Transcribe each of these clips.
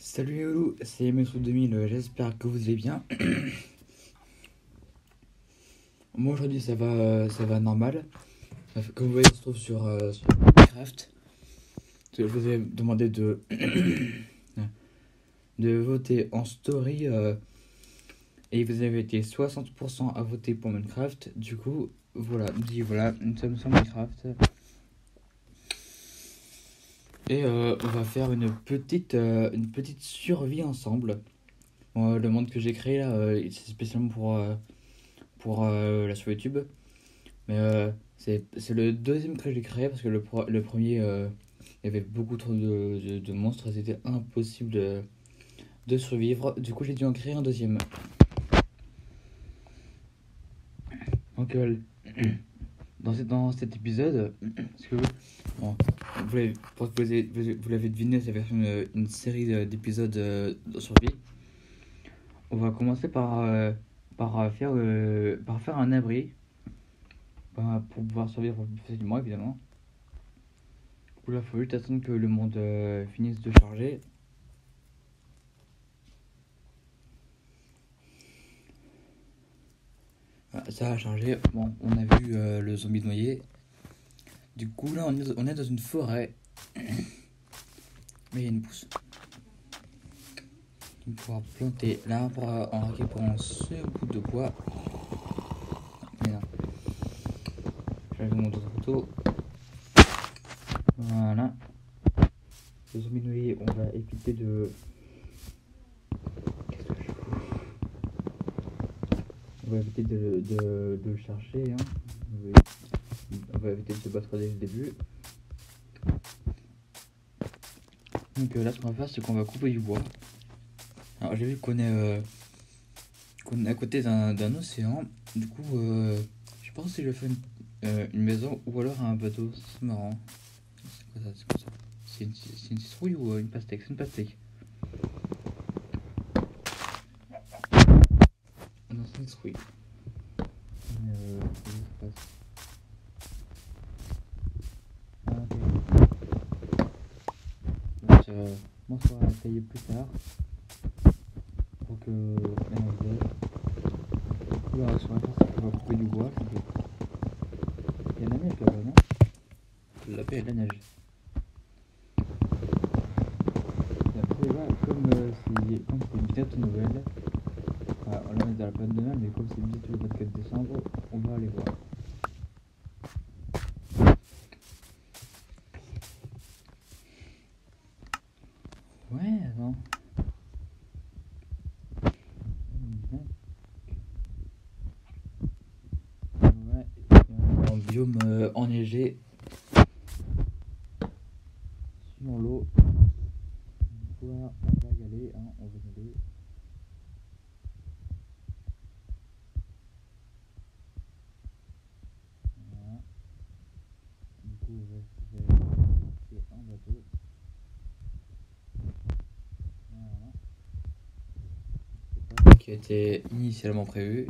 Salut les loulous, c'est MSO 2000, j'espère que vous allez bien. Moi aujourd'hui ça va normal. Comme vous voyez, on se trouve sur Minecraft. Je vous ai demandé de voter en story et vous avez été 60% à voter pour Minecraft. Du coup, voilà, nous sommes sur Minecraft. Et on va faire une petite survie ensemble. Bon, le monde que j'ai créé là, c'est spécialement pour la sur YouTube. Mais c'est le deuxième que j'ai créé parce que le premier, il y avait beaucoup trop de monstres et c'était impossible de survivre. Du coup, j'ai dû en créer un deuxième. Donc, dans cet épisode, parce que bon, vous l'avez deviné, ça va être une série d'épisodes de survie. On va commencer par faire un abri pour pouvoir survivre plus facilement, évidemment. Là, il faut juste attendre que le monde finisse de charger. Ah, ça a chargé. Bon, on a vu le zombie noyé. Du coup, là, on est dans une forêt. Mais il y a une pousse. On va pouvoir planter l'arbre en récupérant ce bout de bois. Mais là, je vais vous montrer photo. Voilà. Le zombie noyé, on va éviter de. Qu'est-ce que je fous? On va éviter de le chercher. Hein. On va éviter de se battre dès le début. Donc là, ce qu'on va faire, c'est qu'on va couper du bois. Alors, j'ai vu qu'on est à côté d'un océan. Du coup, je pense que je vais faire une maison ou alors un bateau. C'est marrant. C'est quoi ça? C'est quoi ça? C'est une citrouille ou une pastèque? C'est une pastèque. Non, c'est une citrouille. Qu'est-ce qui se passe? Ah, ok. Donc, moi, ça va tailler plus tard. Pour que. Là, sur la face, on va couper du bois. Il y a la neige là-bas, non? Là-bas, il y a de la neige. Et après, là, comme c'est bientôt Noël, là on est dans la période de Noël, mais comme c'est bientôt le 24 décembre, on va aller voir. Ouais, non. Ouais, en biome enneigé sur l'eau. On va y aller, hein, on va y aller. Voilà. Du coup, je vais faire un bateau. Voilà. C'est pas ce qui a été initialement prévu,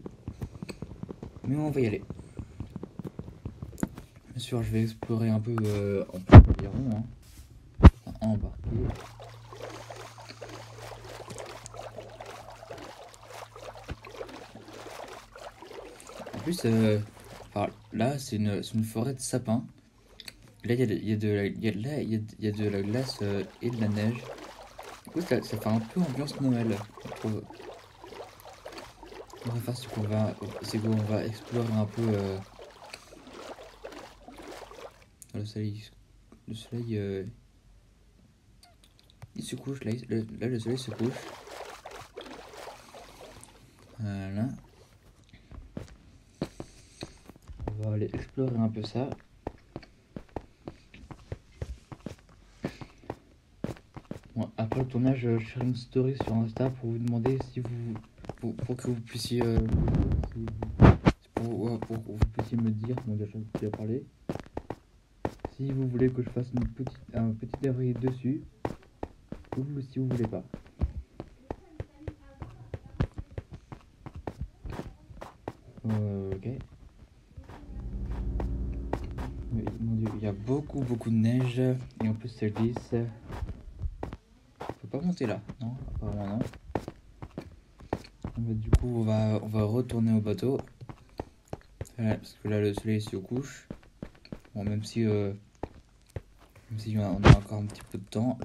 mais on va y aller. Bien sûr, je vais explorer un peu environ, hein. Embarquer. En plus, là, c'est une forêt de sapins. Là, il y a de la glace et de la neige. Du coup, ça fait un peu ambiance Noël, je trouve. On va faire c'est qu'on va explorer un peu le soleil. Le soleil, il se couche là. Là, le soleil se couche. Voilà. On va aller explorer un peu ça. Bon, après le tournage, je ferai une story sur Insta pour vous demander si vous. Pour que vous puissiez. Pour que vous puissiez me dire, bon, déjà, je vous ai parlé. Si vous voulez que je fasse un petit abri dessus, ou si vous voulez pas. Ok. Mais, mon dieu, il y a beaucoup de neige et en plus c'est glisse. Faut pas monter là. Non, apparemment non. Du coup, on va retourner au bateau. Voilà, parce que là, le soleil se couche. Bon, même si on a encore un petit peu de temps.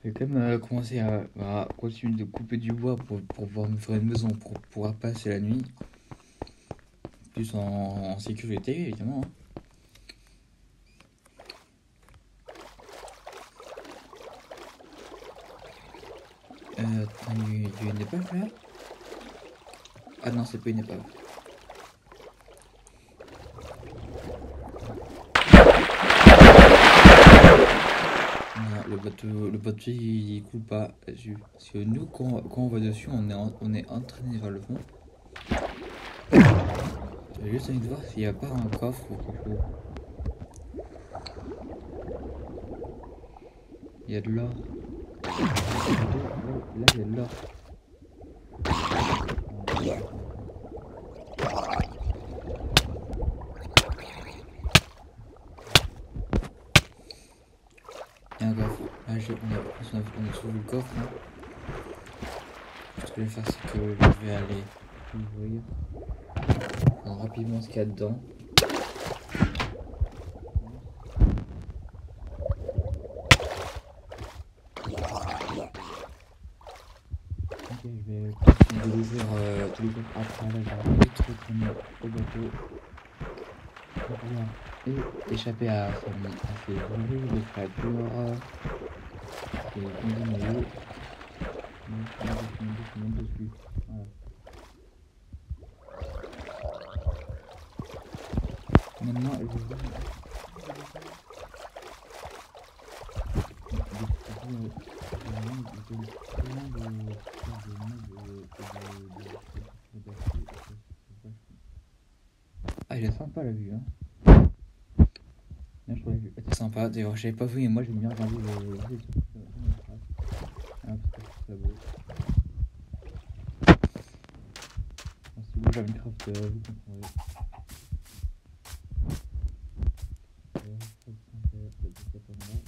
Je vais quand même commencer à continuer de couper du bois pour pouvoir me faire une maison, pour pouvoir passer la nuit. Plus en sécurité, évidemment. Attends, il y a une épave là? Ah non, c'est pas une épave. Non, le bateau il coule pas là-dessus. Parce que nous, quand on va dessus, on est entraîné vers le fond. J'ai juste envie de voir s'il n'y a pas un coffre ou quelque chose. Il y a de l'or. Là, il y a de l'or. Il y a un coffre. Là, on a trouvé le coffre. Hein. Ce que je vais faire, c'est que je vais aller ouvrir rapidement ce qu'il y a dedans. Ok, je vais continuer de l'ouvrir après. Là, j'ai vite retourner au bateau. Pour pouvoir échapper à ces horribles créatures. Ces zombies. Je monte dessus. Voilà. Maintenant, je vais ah, il est sympa la vue, hein. Là, je trouvais que c'était sympa. D'ailleurs, j'avais pas vu, et moi j'aime bien regarder les ah, parce que c'est beau. Si vous jouez à Minecraft, vous comprendrez.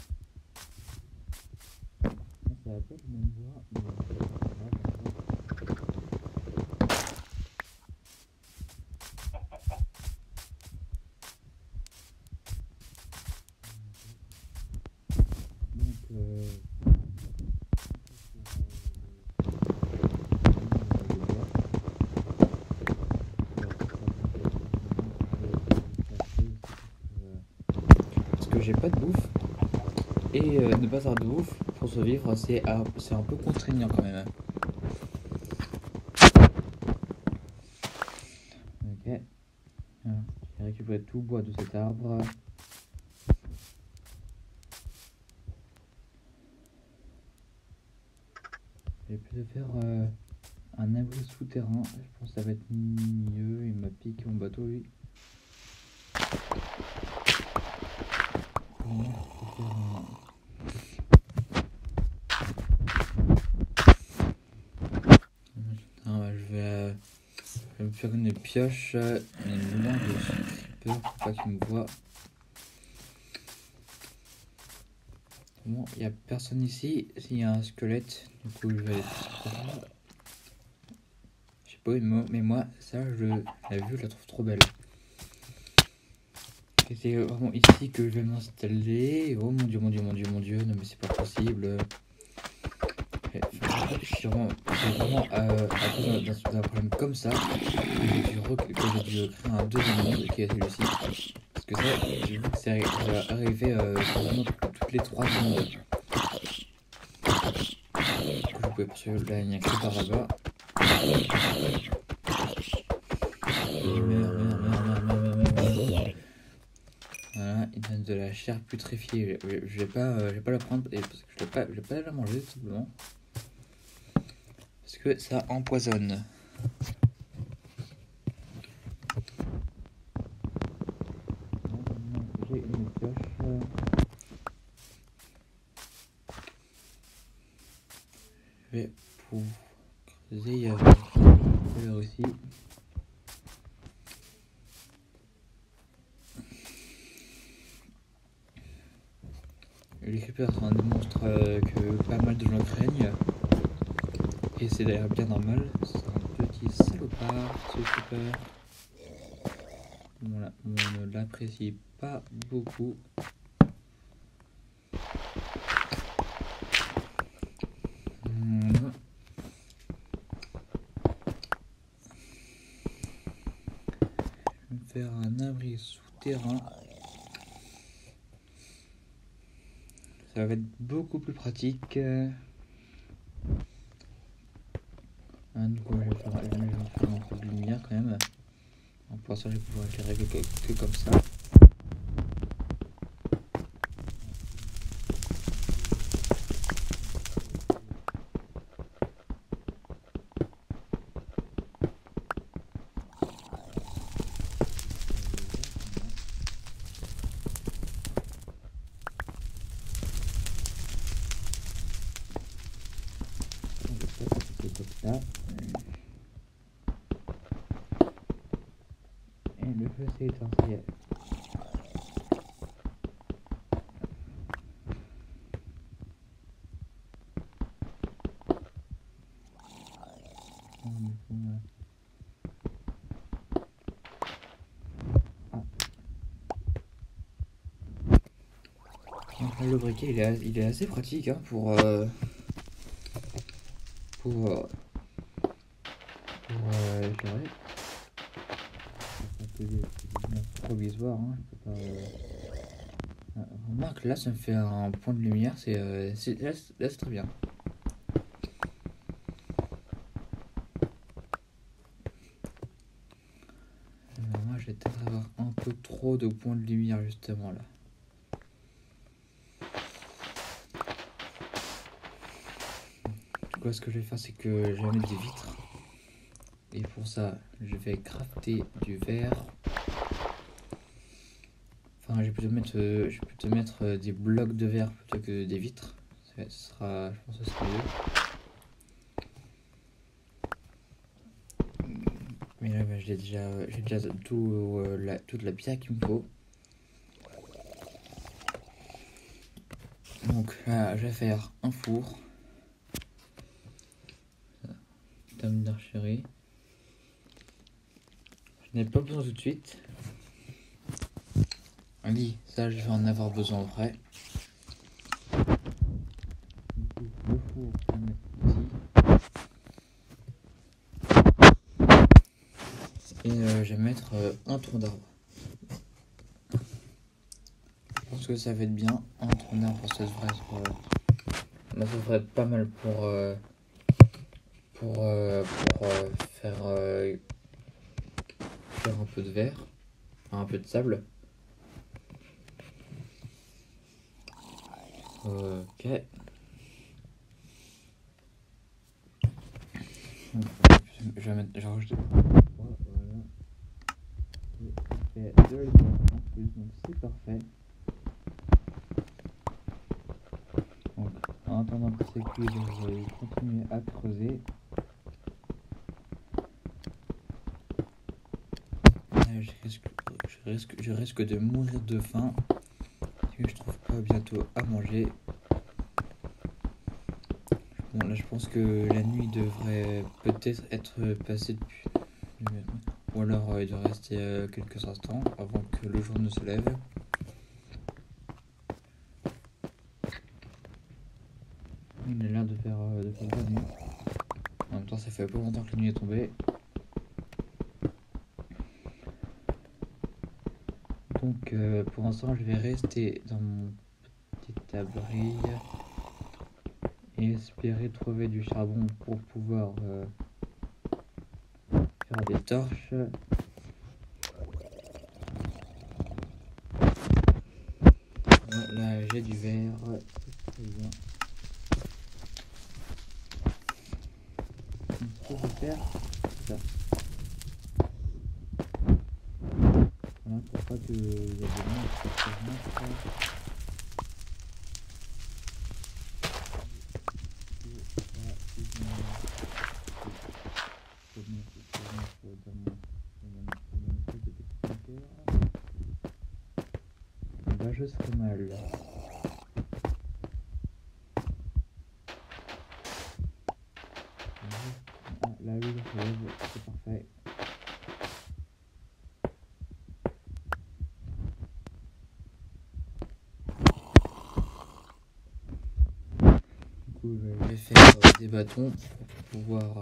Ça va pas le même bois, mais parce que j'ai pas de bouffe. Et ne pas avoir de bouffe pour survivre, c'est un peu contraignant quand même. Ok. Voilà. J'ai récupéré tout le bois de cet arbre. J'ai pu faire un abri souterrain. Je pense que ça va être mieux. Il m'a piqué mon bateau lui. Je vais me faire une pioche, une lampe de creeper pour pas qu'il me voit. Bon, il n'y a personne ici. S'il y a un squelette, du coup je vais aller. Je sais pas, mais moi, ça, la vue, je la trouve trop belle. Et c'est vraiment ici que je vais m'installer. Oh mon dieu, mon dieu, mon dieu, mon dieu. Non, mais c'est pas possible. Je suis vraiment à cause d'un problème comme ça que j'ai dû créer un deuxième monde qui est celui-ci. Parce que ça, j'ai vu que ça arrivait vraiment toutes les 3 secondes. Du coup, vous pouvez poursuivre là, il y a un creeper là-bas. Voilà, il donne de la chair putréfiée. Je vais pas la prendre parce que je vais pas la manger tout simplement. Parce que ça empoisonne. J'ai une pioche. Je vais pour creuser, il y a là aussi. les creepers sont un des monstres que pas mal de gens craignent. Et c'est d'ailleurs bien normal. C'est un petit salopard, ce creeper. Voilà, on ne l'apprécie pas beaucoup. Je vais faire un abri souterrain. Ça va être beaucoup plus pratique. Du coup, je vais faire un peu de lumière quand même. Pour ça, je vais pouvoir éclairer que comme ça. Comme ça. Et le feu s'est éteint, ça y est. Donc là, le briquet il est assez pratique hein, pour éclairer. C'est provisoire, hein, je peux pas. Remarque, là ça me fait un point de lumière, là c'est très bien. Moi je vais peut-être avoir un peu trop de points de lumière justement là. Du coup, ce que je vais faire, c'est que je vais mettre des vitres. Et pour ça, je vais crafter du verre. Enfin, je vais plutôt mettre des blocs de verre plutôt que des vitres. Je pense que ce sera mieux. Mais là, j'ai déjà toute la pierre qu'il me faut. Donc là, je vais faire un four. Tome d'archerie. Je n'ai pas besoin tout de suite. Un lit, ça je vais en avoir besoin après. Le four, je vais le mettre ici. Et je vais mettre un tronc d'arbre. Je pense que ça va être bien. Un tronc d'arbre, ça devrait être pas mal pour faire un peu de verre, un peu de sable. Ok. Je vais mettre, j'enregistre. Voilà. Et ça fait de la lumière en plus, donc c'est parfait. Donc, en attendant que c'est cuit, je vais continuer à creuser. Je risque de mourir de faim. Et je trouve pas bientôt à manger. Bon, là, je pense que la nuit devrait peut-être être passée depuis. Ou alors il doit rester quelques instants avant que le jour ne se lève. Il a l'air de faire la nuit. En même temps, ça fait pas longtemps que la nuit est tombée. Donc pour l'instant, je vais rester dans mon petit abri et espérer trouver du charbon pour pouvoir faire des torches. Là, j'ai du verre, c'est très bien. Ce que je vais faire, c'est ça. Voilà, pour pas qu'il y ait des monstres qui rentrent. Là, je serai mal. coup, je vais faire des bâtons pour pouvoir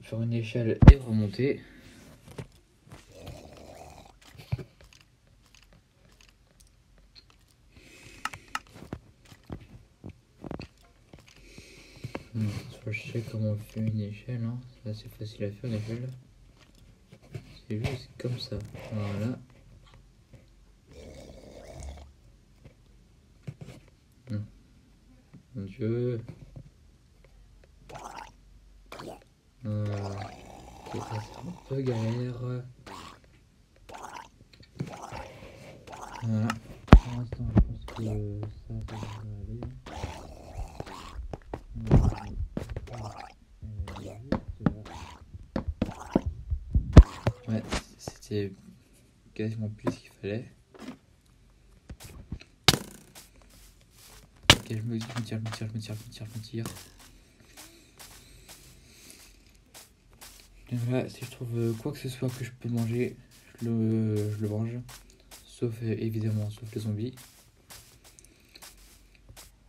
faire une échelle et remonter. Je sais comment on fait une échelle, hein. C'est assez facile à faire une échelle. C'est juste comme ça. Voilà. Mon Dieu. Ok, ça c'est un peu galère. Voilà. Pour l'instant, je pense que ça devrait aller. Ouais, c'était quasiment plus ce qu'il fallait. Ok, je me tire. Et voilà, si je trouve quoi que ce soit que je peux manger, je le mange. Sauf évidemment, sauf les zombies.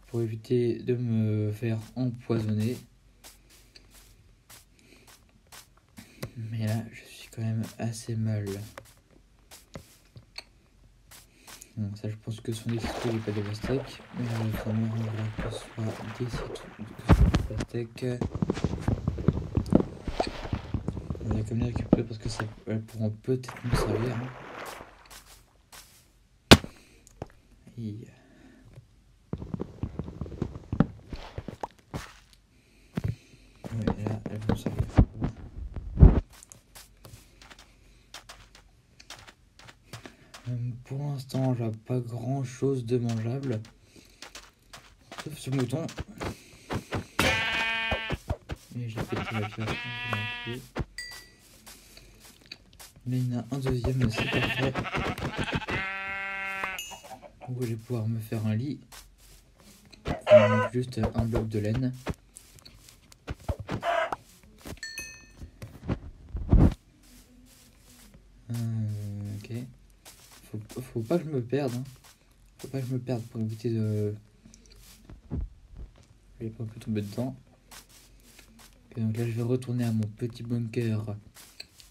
Pour éviter de me faire empoisonner. Mais là, je suis quand même assez mal. Donc ça, je pense que son extrait n'est pas de pastèque. Mais il faut m'arranger que ce soit des pastèques. On va quand même les récupérer parce que ça pourront peut-être nous servir. Hein. Et... ouais, là, elles vont servir. Pour l'instant, j'ai pas grand chose de mangeable. Sauf ce mouton. Et j'ai pété la pierre. Mais il y en a un deuxième, mais c'est parfait. Donc je vais pouvoir me faire un lit. Il manque juste un bloc de laine. Ok. Faut pas que je me perde. Hein. Faut pas que je me perde pour éviter de... je vais pas un peu tomber dedans. Okay, donc là je vais retourner à mon petit bunker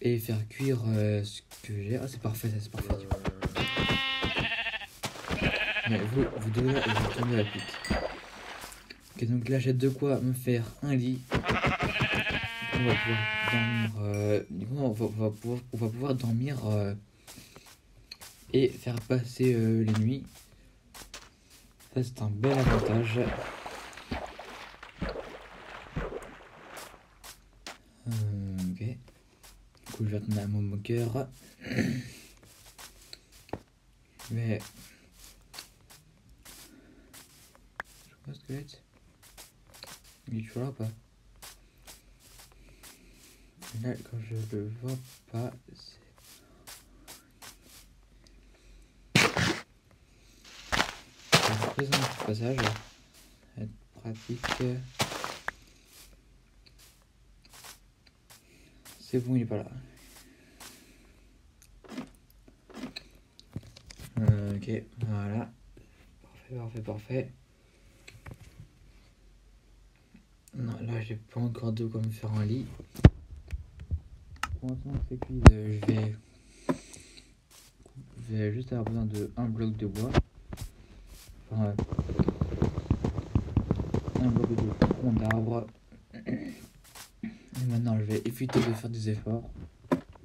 et faire cuire ce que j'ai. Ah c'est parfait, ça c'est parfait. Mais vous devez tourner la pique. Ok, donc là j'ai de quoi me faire un lit. On va pouvoir dormir. Du coup on va pouvoir dormir et faire passer les nuits. Ça c'est un bel avantage. Ok. Du coup je vais retourner à mon bunker. Mais... je vois squelette. Il est toujours là ou pas? Là quand je le vois pas, c'est... présent ce passage. Ça va être pratique. C'est bon, il est pas là. Ok, voilà. Parfait. Non, là j'ai pas encore de quoi me faire un lit. Pour l'instant que c'est cuit, je vais juste avoir besoin de un bloc de bois. Enfin, un bloc de tronc d'arbre. Et maintenant je vais éviter de faire des efforts.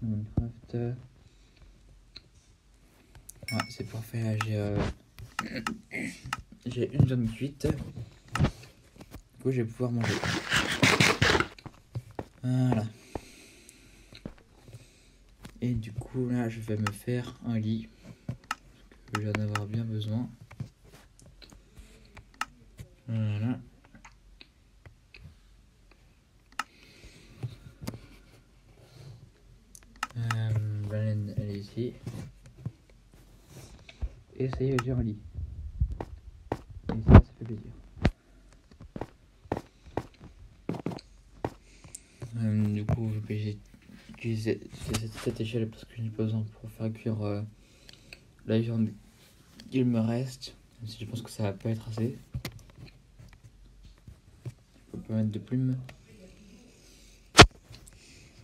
Minecraft. Ouais, c'est parfait, là j'ai une zone cuite. Du coup je vais pouvoir manger. Voilà. Et du coup là je vais me faire un lit. Parce que je vais en avoir bien besoin. Voilà. Baleine elle est ici. Et ça y est, j'ai un lit. Et ça fait plaisir. Du coup, j'ai utilisé cette échelle parce que j'ai besoin pour faire cuire la viande qu'il me reste, même si je pense que ça va pas être assez. Je peux pas mettre de plumes.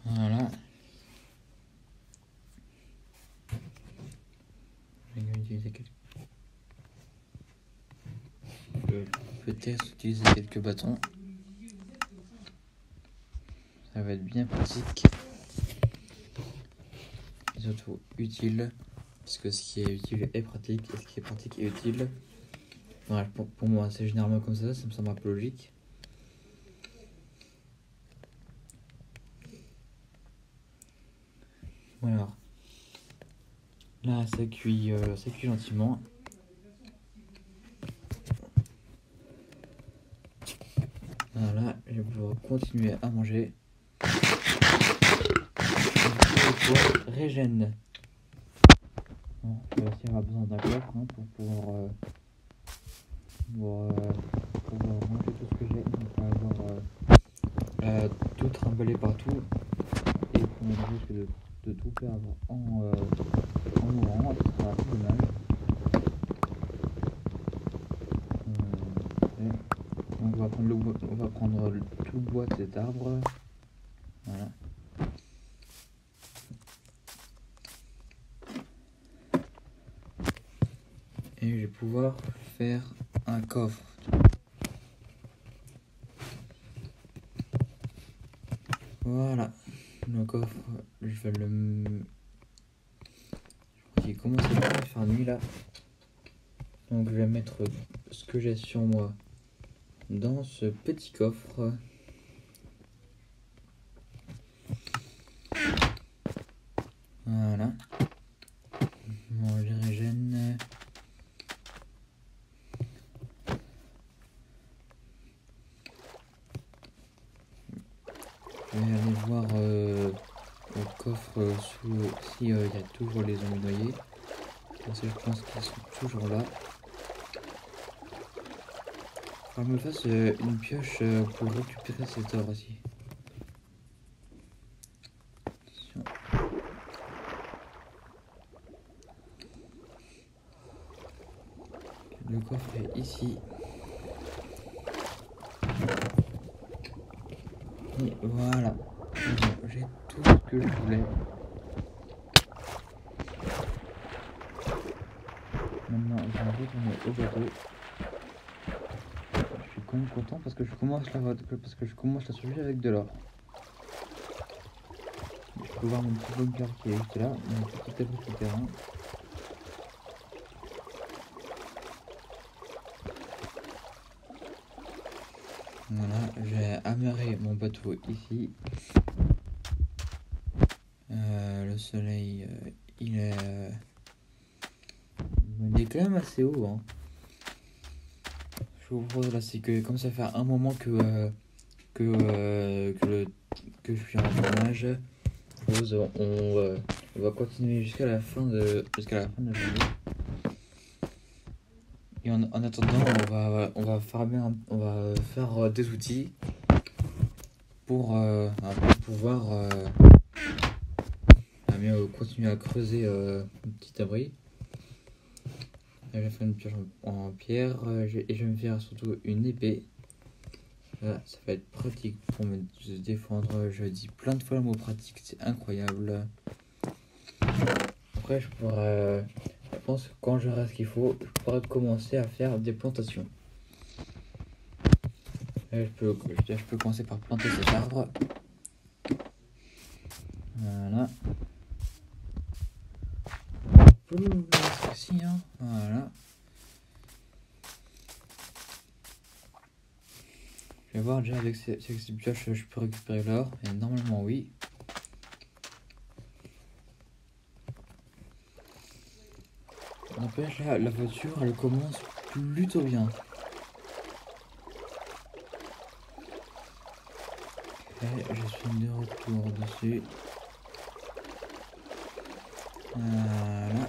Voilà. Je vais utiliser quelques... peut-être utiliser quelques bâtons. Ça va être bien pratique. Et surtout utile. Parce que ce qui est utile est pratique. Et ce qui est pratique est utile. Voilà, pour moi, c'est généralement comme ça me semble un peu logique. Voilà. Là, ça cuit gentiment. Voilà, je vais pouvoir continuer à manger. Le poids régène. Bon, je vais aussi avoir besoin d'un coffre pour pouvoir manger tout ce que j'ai. Donc, pas avoir tout trimballé partout. Et qu'on risque de tout perdre en mourant. Ce sera assez dommage. Donc on va prendre tout le bois de cet arbre. Voilà. Et je vais pouvoir faire un coffre. Voilà. Le coffre, je vais le... Je crois qu'il commence à faire nuit là. Donc je vais mettre ce que j'ai sur moi dans ce petit coffre. Voilà. Manger régène. Je vais aller voir le coffre s'il y a toujours les zombies noyés. Parce que je pense qu'ils sont toujours là. Il me fasse une pioche pour récupérer cet or aussi. Attention. Le coffre est ici. Et voilà. Bon, j'ai tout ce que je voulais. Maintenant, je vais retourner au bateau. Je suis quand même content parce que je commence la survie avec de l'or. Je peux voir mon petit bunker qui est juste là, mon petit abri souterrain. Voilà, j'ai amarré mon bateau ici. Le soleil, il est quand même assez haut. Hein. Je vous propose là, c'est que comme ça fait un moment que je suis en tournage, on va continuer jusqu'à la fin de la journée. Et en attendant, on va faire des outils pour pouvoir continuer à creuser un petit abri. Là, je vais faire une pioche en pierre et je vais me faire surtout une épée. Là, ça va être pratique pour me défendre. Je dis plein de fois le mot pratique, c'est incroyable. Après, je pense que quand j'aurai ce qu'il faut, je pourrai commencer à faire des plantations. Là, je peux commencer par planter cet arbre. Voilà. Ici, hein. Voilà. Je vais voir déjà avec ces pioches, je peux récupérer l'or. Et normalement, oui. N'empêche, là, la voiture, elle commence plutôt bien. Et je suis de retour dessus. Voilà.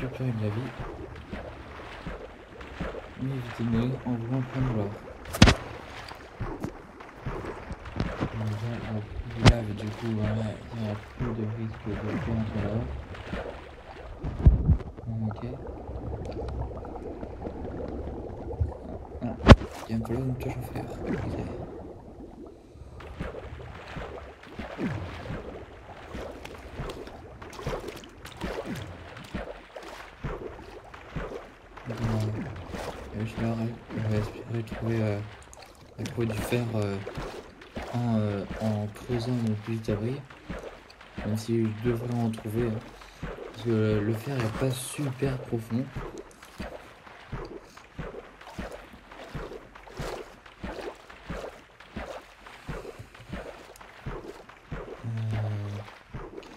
récupérer de la vie. Mais éviter de mourir en voulant prendre l'or. Déjà, il n'y a plus de lave, du coup, voilà, il n'y a plus de risque de perdre l'or. Ok. Ah, il y a un peu là une torche en fer. Ok. Je vais espérer trouver du fer en creusant mon petit abri. Même si je devrais en trouver. Hein, parce que le fer est pas super profond.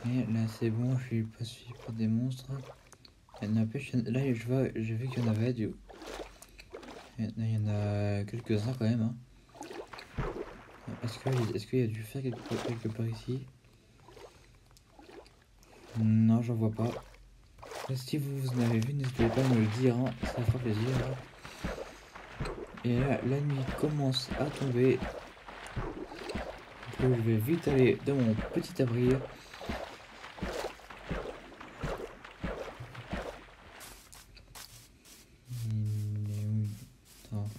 Et là c'est bon, je suis pas suivi par des monstres. N'empêche, là j'ai vu qu'il y en avait du coup. Il y en a quelques-uns quand même. Hein. Est-ce qu'il y a du fer quelque part ici? Non, j'en vois pas. Si vous en avez vu, n'hésitez pas à me le dire, hein, ça fera plaisir. Et là, la nuit commence à tomber. Donc je vais vite aller dans mon petit abri. Attends,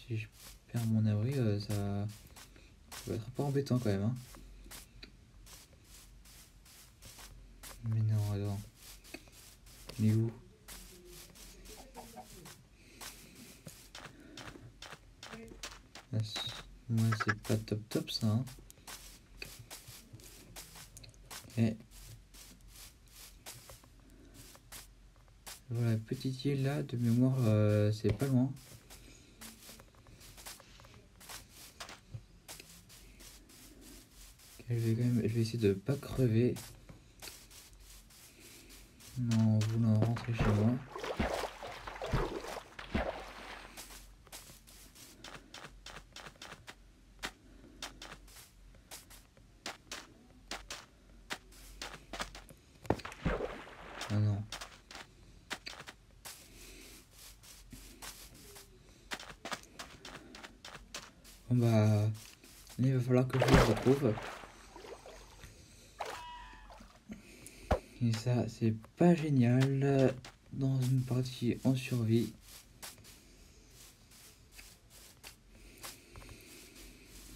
si je perds mon abri, ça va être un peu embêtant quand même. Hein. Mais non, attends. Il est où? Moi, c'est pas top ça. Hein. Et voilà, petite île là, de mémoire, c'est pas loin. Je vais essayer de pas crever en voulant rentrer chez moi. Ah non. Bon bah, il va falloir que je le retrouve. Et ça, c'est pas génial dans une partie en survie.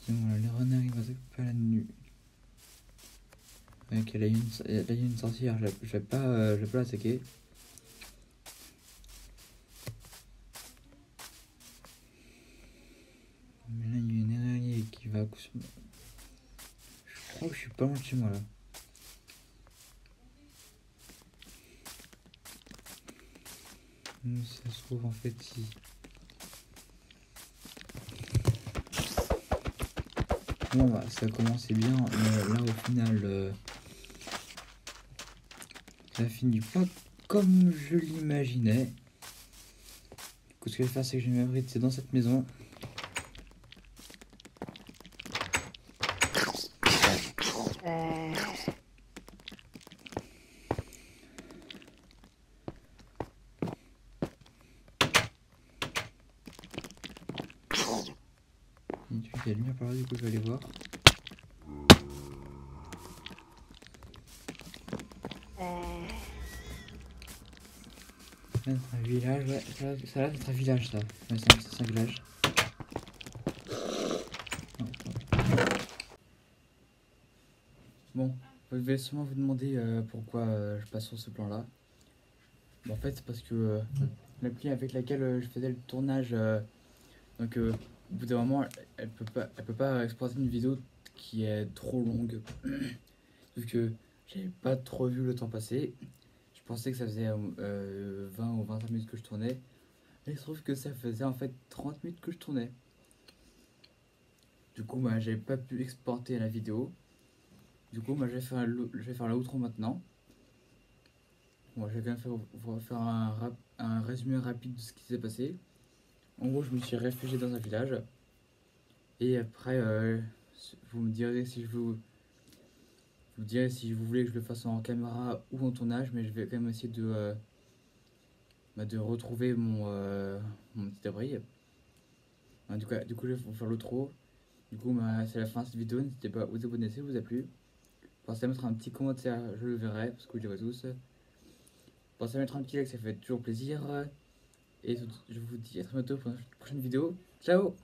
C'est bon, les renards ils vont s'occuper à la nuit. Ok, là il y a une sorcière, je vais pas l'attaquer. Mais là il y a une araignée qui va. Je crois que je suis pas loin de chez moi là. Ça se trouve en fait ici. Bon bah ça commençait bien, mais là au final ça finit pas comme je l'imaginais. Du coup ce que je vais faire c'est que je vais m'abriter dans cette maison. Il y a la lumière par là, du coup je vais aller voir. Un village, ouais, ça a l'air d'être un village ça. Ouais, c'est un village. Bon, vous devez sûrement vous demander pourquoi je passe sur ce plan là. Bon, en fait c'est parce que l'appli avec laquelle je faisais le tournage, donc au bout d'un moment elle peut pas exporter une vidéo qui est trop longue. Sauf que j'avais pas trop vu le temps passer. Je pensais que ça faisait 20 ou 25 minutes que je tournais. Et il se trouve que ça faisait en fait 30 minutes que je tournais. Du coup, bah, j'avais pas pu exporter la vidéo. Du coup, bah, je vais faire l'outro maintenant. Bon, je vais quand même faire un résumé rapide de ce qui s'est passé. En gros, je me suis réfugié dans un village. Et après, vous me direz si vous direz si vous voulez que je le fasse en caméra ou en tournage. Mais je vais quand même essayer de retrouver mon petit abri. Du coup, je vais vous faire l'outro. Du coup, c'est la fin de cette vidéo. N'hésitez pas à vous abonner si ça vous a plu. Pensez à mettre un petit commentaire, je le verrai, parce que je les vois tous. Pensez à mettre un petit like, ça fait toujours plaisir. Et je vous dis à très bientôt pour une prochaine vidéo. Ciao!